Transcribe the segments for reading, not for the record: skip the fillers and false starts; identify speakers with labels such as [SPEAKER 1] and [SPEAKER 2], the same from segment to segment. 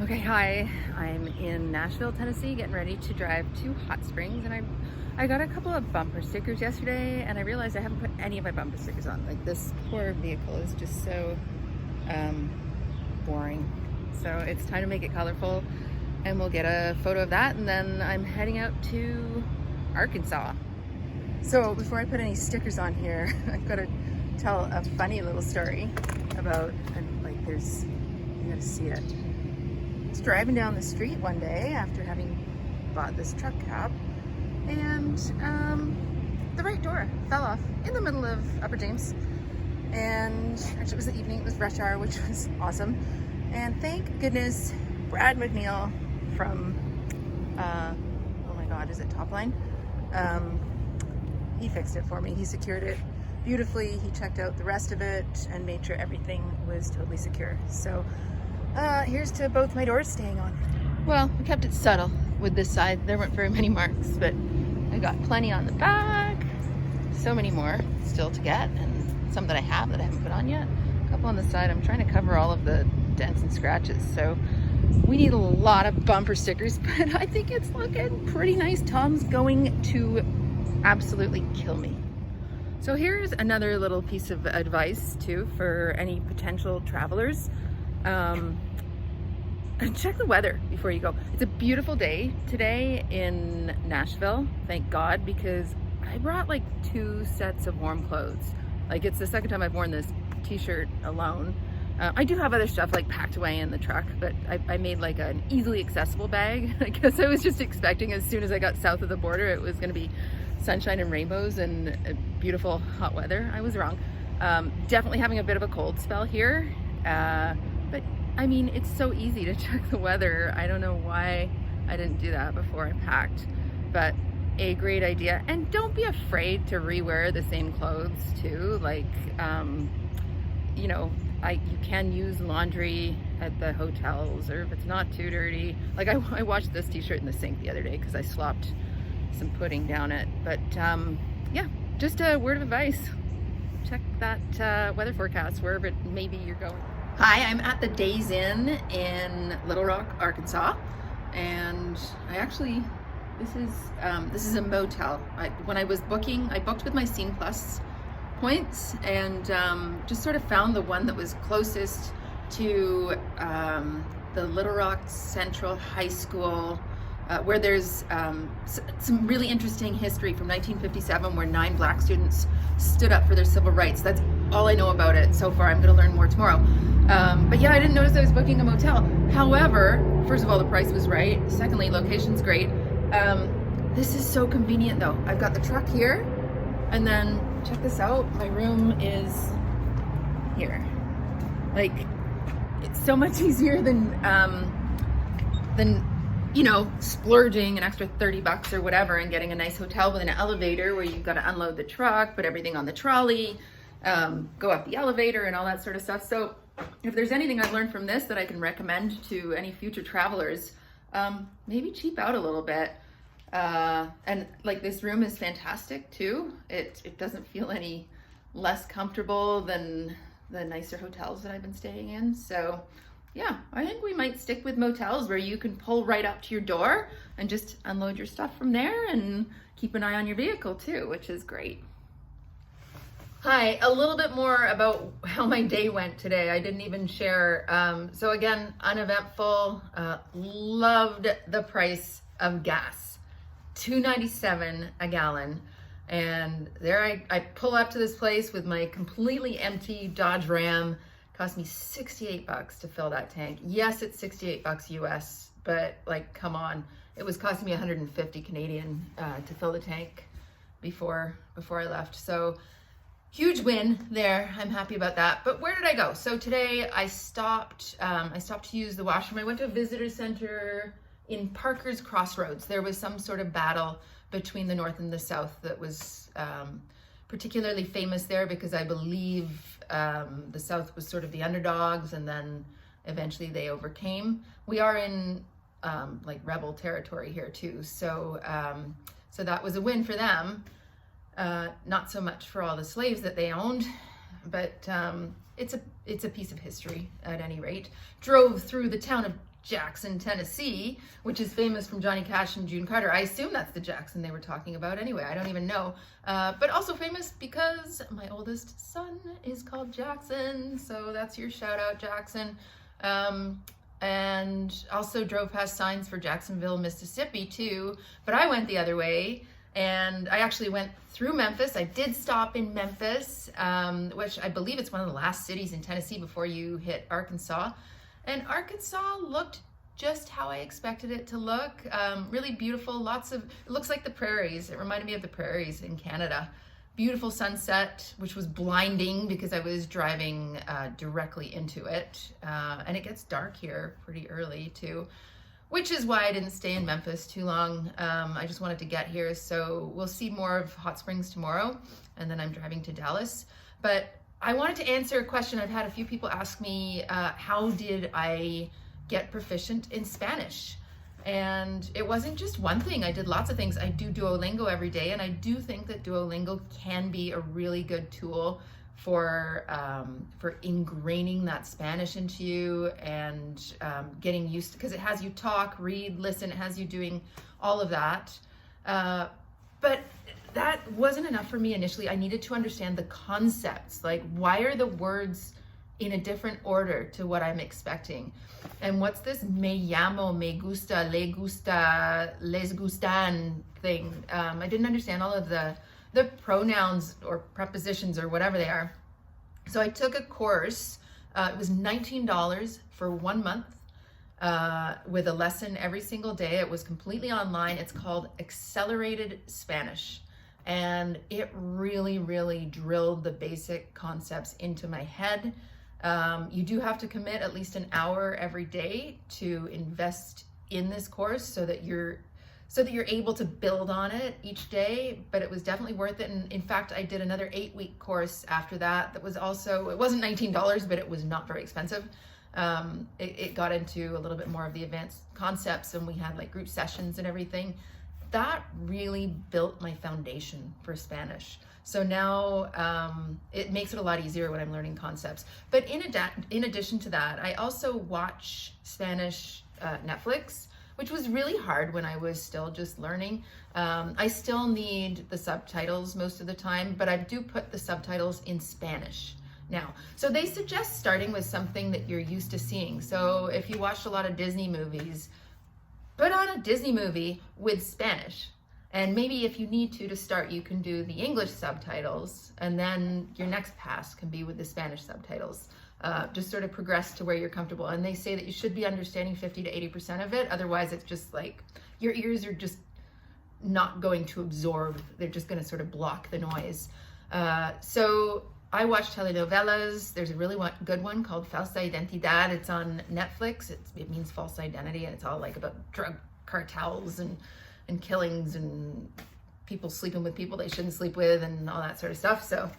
[SPEAKER 1] Okay, hi. I'm in Nashville, Tennessee, getting ready to drive to Hot Springs, and I got a couple of bumper stickers yesterday, and I realized I haven't put any of my bumper stickers on. Like, this poor vehicle is just so um, boring. So it's time to make it colorful, and we'll get a photo of that, and then I'm heading out to Arkansas. So before I put any stickers on here, I've got to tell a funny little story about, like, you gotta see it. I was driving down the street one day after having bought this truck cab, and the right door fell off in the middle of Upper James. And actually, it was the evening, it was rush hour, which was awesome. And thank goodness, Brad McNeil from, oh my God, is it Topline? He fixed it for me. He secured it beautifully. He checked out the rest of it and made sure everything was totally secure. So here's to both my doors staying on. Well, we kept it subtle with this side. There weren't very many marks, but I got plenty on the back. So many more still to get, and some that I haven't put on yet. A couple on the side. I'm trying to cover all of the dents and scratches. So we need a lot of bumper stickers, but I think it's looking pretty nice. Tom's going to absolutely kill me. So here's another little piece of advice too for any potential travelers. Check the weather before you go. It's a beautiful day today in Nashville, thank God, because I brought like 2 sets of warm clothes. Like, it's the second time I've worn this t-shirt alone. I do have other stuff like packed away in the truck, but I made like an easily accessible bag. I guess I was just expecting as soon as I got south of the border it was going to be sunshine and rainbows and beautiful hot weather. I was wrong. Definitely having a bit of a cold spell here, but I mean, it's so easy to check the weather. I don't know why I didn't do that before I packed, but a great idea. And don't be afraid to rewear the same clothes too. Like, you know, you can use laundry at the hotels, or if it's not too dirty. Like, I washed this t-shirt in the sink the other day because I slopped some pudding down it. But yeah, just a word of advice. Check that weather forecast wherever maybe you're going. Hi, I'm at the Days Inn in Little Rock, Arkansas, and this is a motel. When I was booking, I booked with my Scene Plus points, and just sort of found the one that was closest to the Little Rock Central High School, where there's some really interesting history from 1957 where 9 black students stood up for their civil rights. That's all I know about it so far. I'm going to learn more tomorrow. But yeah, I didn't notice I was booking a motel. However, first of all, the price was right. Secondly, location's great. This is so convenient though. I've got the truck here, and then check this out. My room is here. Like, it's so much easier than you know, splurging an extra $30 or whatever and getting a nice hotel with an elevator where you've got to unload the truck, put everything on the trolley, go up the elevator and all that sort of stuff. So if there's anything I've learned from this that I can recommend to any future travelers, maybe cheap out a little bit. And like, this room is fantastic too. It doesn't feel any less comfortable than the nicer hotels that I've been staying in. So yeah, I think we might stick with motels where you can pull right up to your door and just unload your stuff from there and keep an eye on your vehicle too, which is great. Hi, a little bit more about how my day went today. I didn't even share. So again, uneventful. Loved the price of gas, $2.97 a gallon. And there I pull up to this place with my completely empty Dodge Ram. Cost me $68 to fill that tank. Yes, it's $68 US, but like, come on. It was costing me 150 Canadian to fill the tank before I left. So huge win there. I'm happy about that. But where did I go? So today I stopped to use the washroom. I went to a visitor center in Parker's Crossroads. There was some sort of battle between the North and the South that was particularly famous there because I believe the South was sort of the underdogs, and then eventually they overcame. We are in like rebel territory here too, so so that was a win for them. Not so much for all the slaves that they owned, but it's a piece of history at any rate. Drove through the town of Jackson, Tennessee, which is famous from Johnny Cash and June Carter. I assume that's the Jackson they were talking about anyway. I don't even know. But also famous because my oldest son is called Jackson. So that's your shout out, Jackson. And also drove past signs for Jacksonville, Mississippi too. But I went the other way. And I actually went through Memphis. I did stop in Memphis, which I believe it's one of the last cities in Tennessee before you hit Arkansas. And Arkansas looked just how I expected it to look. Really beautiful, it looks like the prairies. It reminded me of the prairies in Canada. Beautiful sunset, which was blinding because I was driving directly into it. And it gets dark here pretty early too, which is why I didn't stay in Memphis too long. I just wanted to get here. So we'll see more of Hot Springs tomorrow, and then I'm driving to Dallas. But I wanted to answer a question. I've had a few people ask me, how did I get proficient in Spanish? And it wasn't just one thing. I did lots of things. I do Duolingo every day, and I do think that Duolingo can be a really good tool for ingraining that Spanish into you and getting used to, because it has you talk, read, listen, it has you doing all of that. But that wasn't enough for me initially. I needed to understand the concepts, like why are the words in a different order to what I'm expecting? And what's this me llamo, me gusta, le gusta, les gustan thing? I didn't understand all of the pronouns or prepositions or whatever they are. So I took a course. It was $19 for 1 month with a lesson every single day. It was completely online. It's called Accelerated Spanish. And it really, really drilled the basic concepts into my head. You do have to commit at least an hour every day to invest in this course so that you're able to build on it each day, but it was definitely worth it. And in fact, I did another 8-week course after that. That was also, it wasn't $19, but it was not very expensive. It got into a little bit more of the advanced concepts, and we had like group sessions and everything. That really built my foundation for Spanish. So now it makes it a lot easier when I'm learning concepts. But in addition to that, I also watch Spanish Netflix, which was really hard when I was still just learning. I still need the subtitles most of the time, but I do put the subtitles in Spanish now. So they suggest starting with something that you're used to seeing. So if you watched a lot of Disney movies, put on a Disney movie with Spanish. And maybe if you need to start, you can do the English subtitles, and then your next pass can be with the Spanish subtitles. Just sort of progress to where you're comfortable. And they say that you should be understanding 50 to 80% of it. Otherwise, it's just like your ears are just not going to absorb. They're just going to sort of block the noise. So I watch telenovelas. There's a really good one called Falsa Identidad. It's on Netflix. It means false identity, and it's all like about drug cartels and killings and people sleeping with people they shouldn't sleep with and all that sort of stuff. So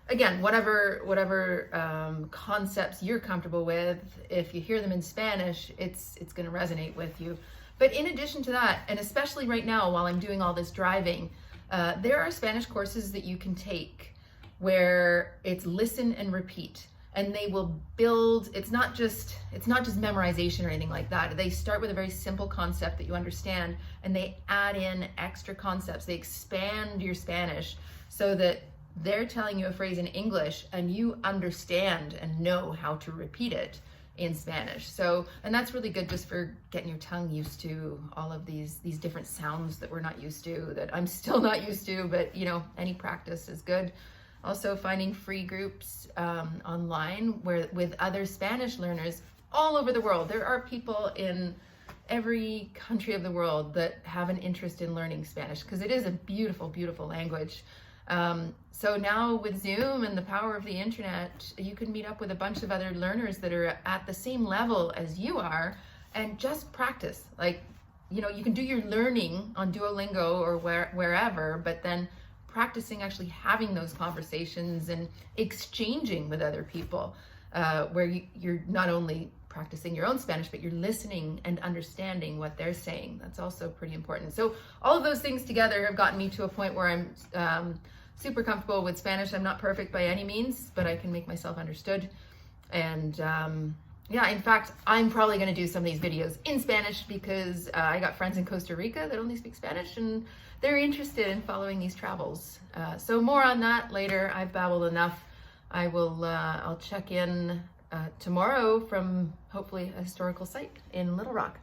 [SPEAKER 1] again, whatever concepts you're comfortable with, if you hear them in Spanish, it's going to resonate with you. But in addition to that, and especially right now while I'm doing all this driving, there are Spanish courses that you can take where it's listen and repeat. And they will build, it's not just memorization or anything like that. They start with a very simple concept that you understand, and they add in extra concepts. They expand your Spanish so that they're telling you a phrase in English and you understand and know how to repeat it in Spanish. So, and that's really good just for getting your tongue used to all of these different sounds that we're not used to, that I'm still not used to, but you know, any practice is good. Also finding free groups online with other Spanish learners all over the world. There are people in every country of the world that have an interest in learning Spanish because it is a beautiful, beautiful language. So now with Zoom and the power of the internet, you can meet up with a bunch of other learners that are at the same level as you are and just practice. Like, you know, you can do your learning on Duolingo or wherever, but then practicing actually having those conversations and exchanging with other people, where you're not only practicing your own Spanish, but you're listening and understanding what they're saying. That's also pretty important. So all of those things together have gotten me to a point where I'm super comfortable with Spanish. I'm not perfect by any means, but I can make myself understood. And Yeah, in fact, I'm probably going to do some of these videos in Spanish because I got friends in Costa Rica that only speak Spanish and they're interested in following these travels. So more on that later. I've babbled enough. I'll check in tomorrow from hopefully a historical site in Little Rock.